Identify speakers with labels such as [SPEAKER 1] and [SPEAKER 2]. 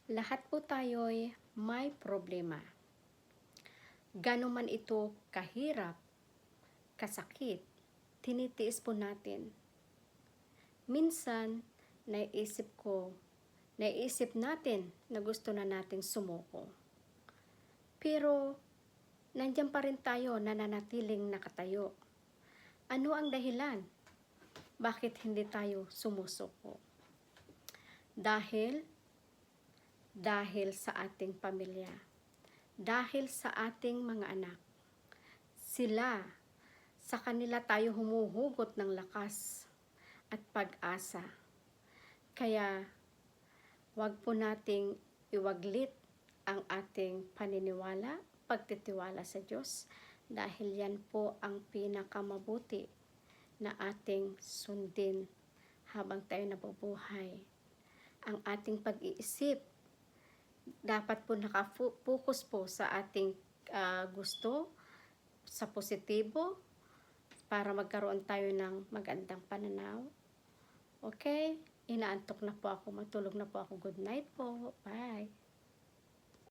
[SPEAKER 1] Lahat po tayo'y may problema. Gano'n man ito kahirap, kasakit, tinitiis po natin. Minsan, naiisip natin na gusto na nating sumuko. Pero, nandiyan pa rin tayo nananatiling nakatayo. Ano ang dahilan? Bakit hindi tayo sumusuko? Dahil sa ating pamilya. Dahil sa ating mga anak. Sa kanila tayo humuhugot ng lakas at pag-asa. Kaya, wag po nating iwaglit ang ating paniniwala, pagtitiwala sa Diyos, dahil yan po ang pinakamabuti na ating sundin habang tayo nabubuhay. Ang ating pag-iisip, dapat po nakapokus po sa ating gusto, sa positibo, para magkaroon tayo ng magandang pananaw. Okay? Inaantok na po ako, matulog na po ako. Good night po. Bye!